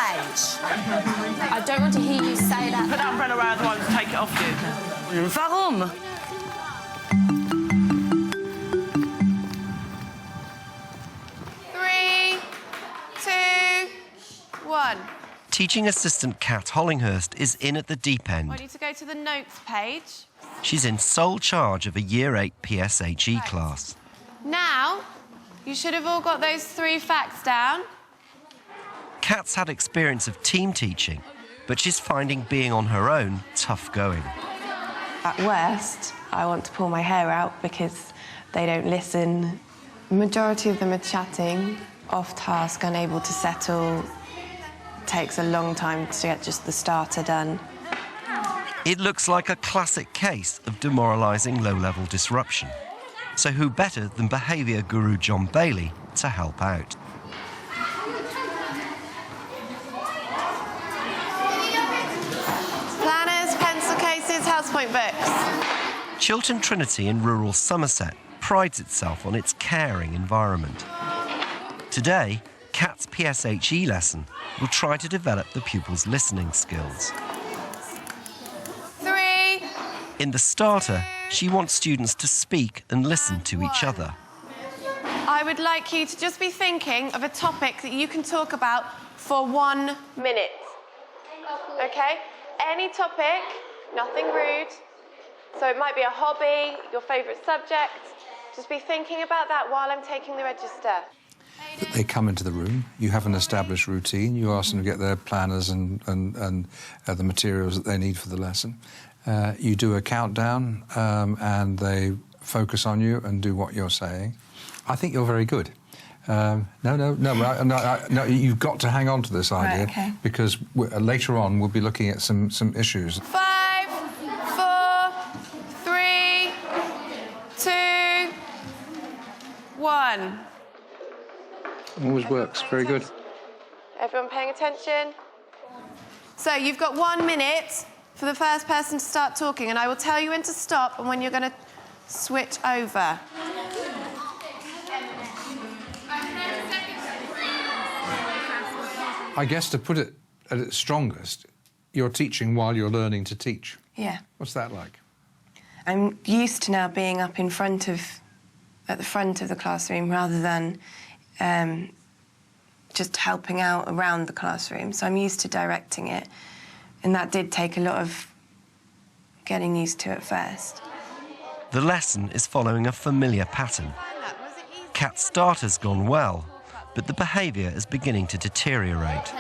page. I don't want to hear you say that. Put that umbrella around while I take it off you. Warum? Teaching assistant Kat Hollinghurst is in at the deep end. I need to go to the notes page. She's in sole charge of a Year 8 PSHE class. Now, you should have all got those 3 facts down. Kat's had experience of team teaching, but she's finding being on her own tough going. At worst, I want to pull my hair out because they don't listen. The majority of them are chatting, off task, unable to settle. Takes a long time to get just the starter done. It looks like a classic case of demoralising low-level disruption. So who better than behaviour guru John Bailey to help out? Planners, pencil cases, house point books. Chiltern Trinity in rural Somerset prides itself on its caring environment. Today, Kat's PSHE lesson will try to develop the pupils' listening skills. 3. In the starter, she wants students to speak and listen to each other. I would like you to just be thinking of a topic that you can talk about for 1 minute. OK? Any topic, nothing rude. So it might be a hobby, your favourite subject. Just be thinking about that while I'm taking the register. They come into the room, you have an established routine, you ask them to get their planners and the materials that they need for the lesson. You do a countdown and they focus on you and do what you're saying. I think you're very good. No, you've got to hang on to this idea, right, okay. Because later on we'll be looking at some issues. 5, 4, 3, 2, 1. Always works. Very good. Everyone paying attention? So you've got 1 minute for the first person to start talking, and I will tell you when to stop and when you're going to switch over. I guess to put it at its strongest, you're teaching while you're learning to teach. Yeah. What's that like? I'm used to now being up at the front of the classroom rather than just helping out around the classroom. So I'm used to directing it. And that did take a lot of getting used to at first. The lesson is following a familiar pattern. Kat's starter's gone well, but the behaviour is beginning to deteriorate.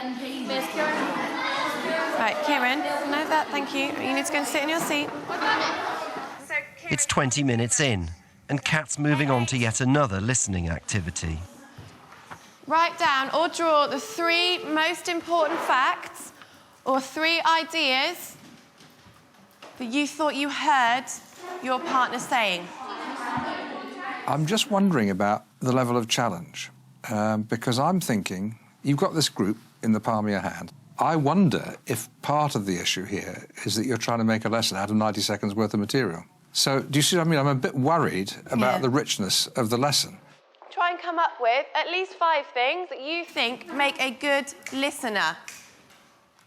Right, Kieran, no, that, thank you. You need to go and sit in your seat. It's 20 minutes in, and Kat's moving on to yet another listening activity. Write down or draw the 3 most important facts or 3 ideas that you thought you heard your partner saying. I'm just wondering about the level of challenge, because I'm thinking, you've got this group in the palm of your hand. I wonder if part of the issue here is that you're trying to make a lesson out of 90 seconds worth of material. So, do you see what I mean? I'm a bit worried about the richness of the lesson. Try and come up with at least 5 things that you think make a good listener.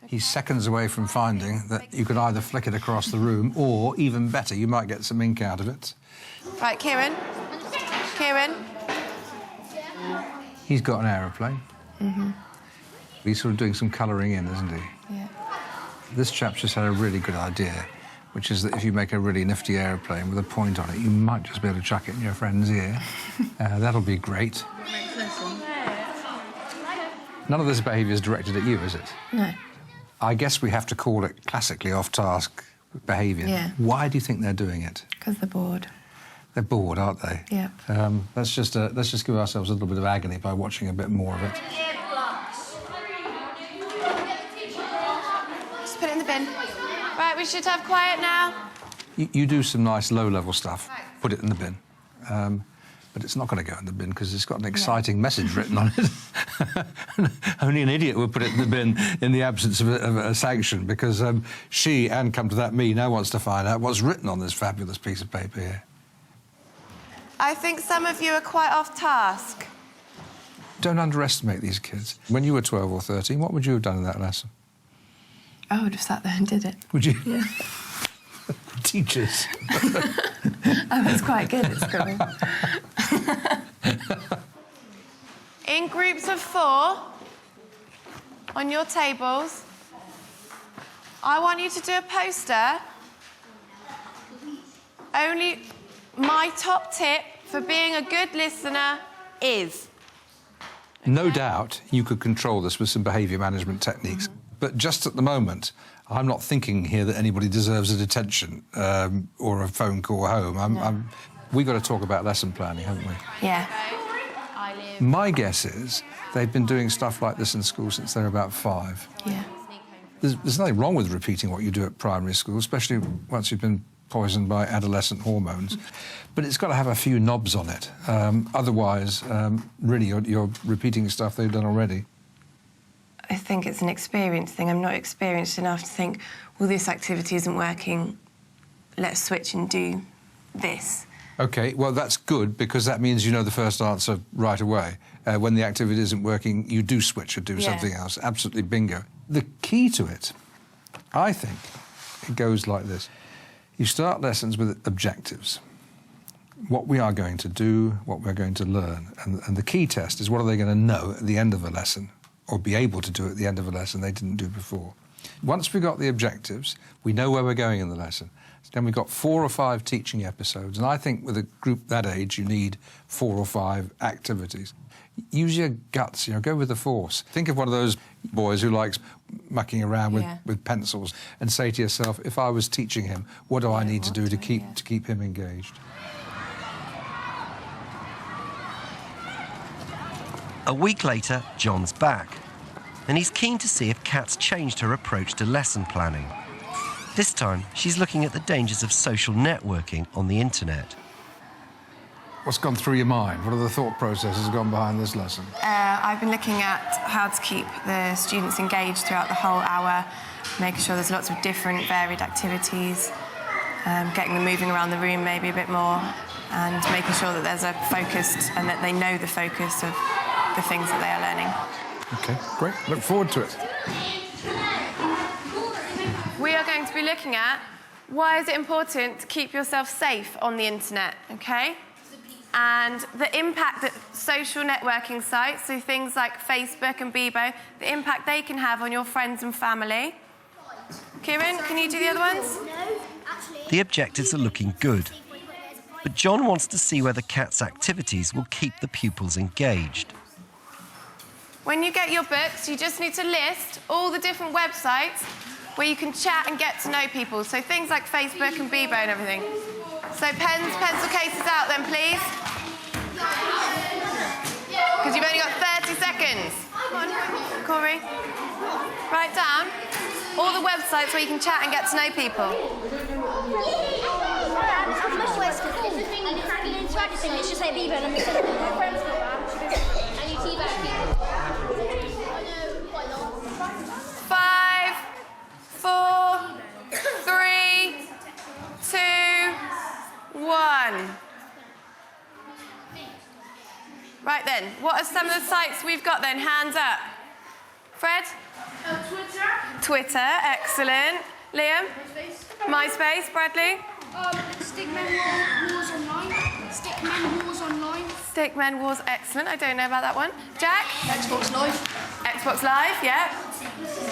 He's seconds away from finding that you could either flick it across the room or, even better, you might get some ink out of it. Right, Kieran. Kieran. He's got an aeroplane. Mm-hmm. He's sort of doing some colouring in, isn't he? Yeah. This chap's just had a really good idea, which is that if you make a really nifty aeroplane with a point on it, you might just be able to chuck it in your friend's ear. That'll be great. None of this behaviour is directed at you, is it? No. I guess we have to call it classically off-task behaviour. Yeah. Why do you think they're doing it? Because they're bored. They're bored, aren't they? Yeah. Let's just give ourselves a little bit of agony by watching a bit more of it. Just put it in the bin. Right, we should have quiet now. You do some nice low-level stuff, put it in the bin. But it's not going to go in the bin because it's got an exciting message written on it. Only an idiot would put it in the bin in the absence of a sanction, because she, and come to that me, now wants to find out what's written on this fabulous piece of paper here. I think some of you are quite off task. Don't underestimate these kids. When you were 12 or 13, what would you have done in that lesson? I would have sat there and did it. Would you? Yeah. Teachers. I was quite good at school. In groups of 4, on your tables, I want you to do a poster. Only my top tip for being a good listener is... No doubt you could control this with some behaviour management techniques. But just at the moment, I'm not thinking here that anybody deserves a detention or a phone call home. We've got to talk about lesson planning, haven't we? Yeah. My guess is they've been doing stuff like this in school since they're about 5. Yeah. There's nothing wrong with repeating what you do at primary school, especially once you've been poisoned by adolescent hormones. But it's got to have a few knobs on it. Otherwise, really, you're repeating stuff they've done already. I think it's an experience thing. I'm not experienced enough to think, well, this activity isn't working, let's switch and do this. OK, well, that's good, because that means you know the first answer right away. When the activity isn't working, you do switch or do something else. Absolutely bingo. The key to it, I think, it goes like this. You start lessons with objectives. What we are going to do, what we're going to learn. And the key test is what are they going to know at the end of a lesson, or be able to do at the end of a lesson they didn't do before. Once we've got the objectives, we know where we're going in the lesson. Then we've got 4 or 5 teaching episodes, and I think with a group that age, you need 4 or 5 activities. Use your guts, go with the force. Think of one of those boys who likes mucking around with pencils, and say to yourself, if I was teaching him, what do I need to do to keep him engaged? A week later, John's back, and he's keen to see if Kat's changed her approach to lesson planning. This time, she's looking at the dangers of social networking on the internet. What's gone through your mind? What are the thought processes gone behind this lesson? I've been looking at how to keep the students engaged throughout the whole hour, making sure there's lots of different varied activities, getting them moving around the room maybe a bit more, and making sure that there's a focused and that they know the focus of the things that they are learning. OK, great. Look forward to it. We are going to be looking at why is it important to keep yourself safe on the internet, OK? And the impact that social networking sites, so things like Facebook and Bebo, the impact they can have on your friends and family. Kieran, can you do the other ones? The objectives are looking good, but John wants to see whether Kat's activities will keep the pupils engaged. When you get your books, you just need to list all the different websites where you can chat and get to know people. So things like Facebook and Bebo and everything. So pens, pencil cases out then, please. Because you've only got 30 seconds. Corey, write down all the websites where you can chat and get to know people. Let's just say Bebo and my friends go around. And you teabag people. 5, 4, 3, 2, 1. Right then, what are some of the sites we've got then? Hands up. Fred? Twitter. Twitter, excellent. Liam? MySpace. Bradley? Stickman Wars Online. Stickman Wars Online. Stickman Wars, excellent. I don't know about that one. Jack? Xbox Live. Xbox Live, yeah.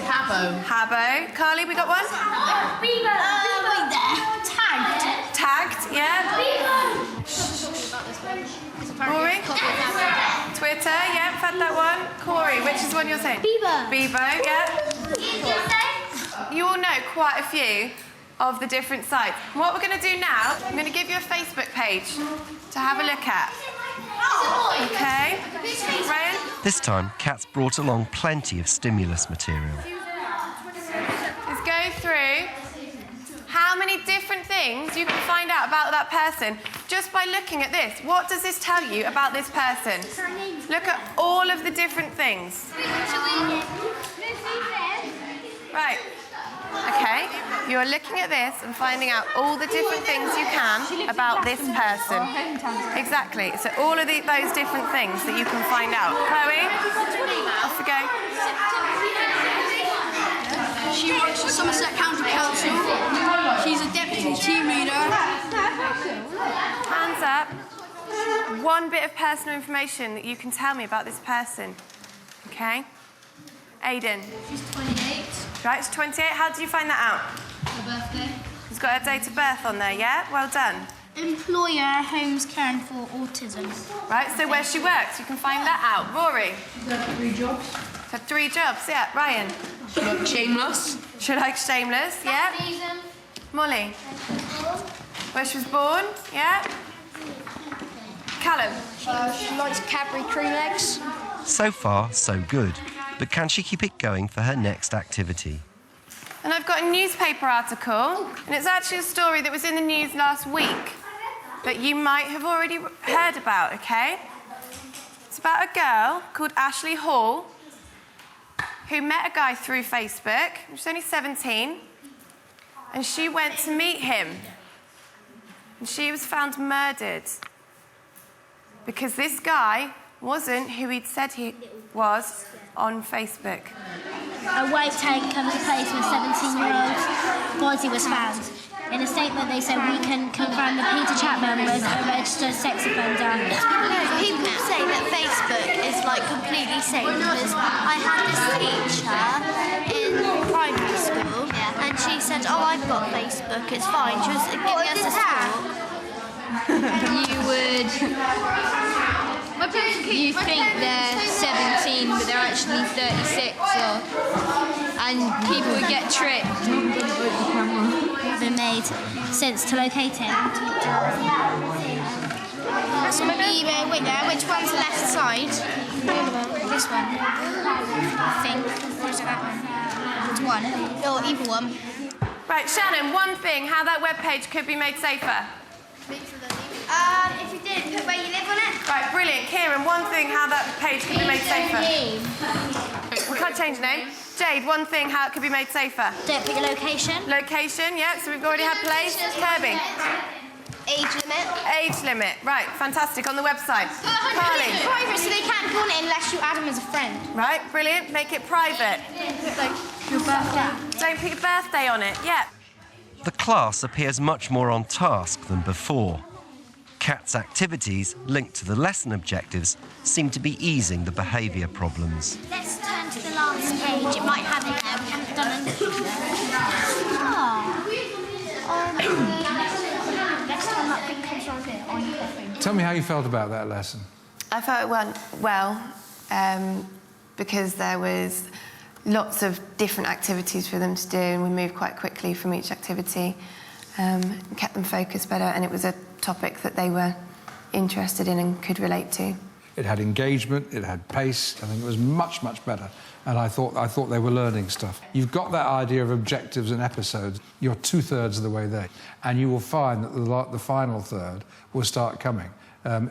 Habbo. Carly, we got one? Bebo. Wait there. Tagged. Tagged, yeah. Corey? Twitter, yeah, had that one. Corey, which is one you're saying? Bebo. Bebo, yeah. You all know quite a few of the different sites. What we're going to do now, I'm going to give you a Facebook page to have a look at. Okay? Ryan? This time, Kat's brought along plenty of stimulus material. Let's go through how many different things you can find out about that person just by looking at this. What does this tell you about this person? Look at all of the different things. Right. Okay. You're looking at this and finding out all the different things you can about this person. Exactly. So all of those different things that you can find out. Chloe, off we go. She works for Somerset County Council. She's a deputy team leader. Hands up. One bit of personal information that you can tell me about this person. Okay? Aiden. She's 28. Right, she's 28. How did you find that out? Her birthday. She's got her date of birth on there, yeah? Well done. Employer, homes caring for autism. Right, so where she works, you can find that out. Rory? She's had 3 jobs. She's had 3 jobs, yeah. Ryan? She likes Shameless. She likes Shameless, yeah? Season. Molly? Where she was born, yeah? Callum? She likes Cadbury cream eggs. So far, so good. But can she keep it going for her next activity? And I've got a newspaper article, and it's actually a story that was in the news last week that you might have already heard about, okay? It's about a girl called Ashley Hall who met a guy through Facebook. She's only 17, and she went to meet him. And she was found murdered because this guy wasn't who he'd said he was on Facebook. A white tank comes to place where a 17-year-old body was found. In a statement, they said, we can confirm that Peter Chapman was a registered sex offender. People say that Facebook is like completely safe because I had this teacher in primary school and she said, oh, I've got Facebook, it's fine. She was giving us this talk. You would... You think they're 17, but they're actually 36, and people would get tricked. Been made since to locate him. So maybe wait there. Which one's the left side? This one. I think. Or is it that one? It's one. Or either one. Right, Shannon, one thing how that webpage could be made safer. If you did, put where you live on it. Right, brilliant. Kieran, one thing how that page could be made safer. We can't change the name. Jade, one thing how it could be made safer. Don't put your location. Location, yeah, so we've already had place. Kirby. Age limit. Age limit, right, fantastic, on the website. Carly. Private, so they can't go on it unless you add them as a friend. Right, brilliant, make it private. Like your birthday. Don't put your birthday on it, yeah. The class appears much more on task than before. Kat's activities linked to the lesson objectives seem to be easing the behaviour problems. Let's turn to the last page. It might have it there. We haven't done anything. Next time that thing comes around here, on your thing. Tell me how you felt about that lesson. I felt it went well because there was lots of different activities for them to do, and we moved quite quickly from each activity, kept them focused better, and it was a topic that they were interested in and could relate to. It had engagement, it had pace. I think it was much, much better. And I thought they were learning stuff. You've got that idea of objectives and episodes. You're 2/3 of the way there. And you will find that the final third will start coming.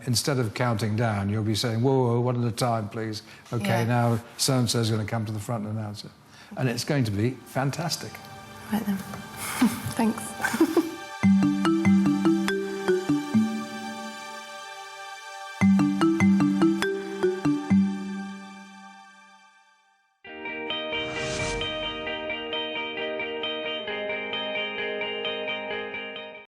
Instead of counting down, you'll be saying, whoa, whoa, one at a time, please. OK, now so-and-so is going to come to the front and announce it. And it's going to be fantastic. Right then. Thanks.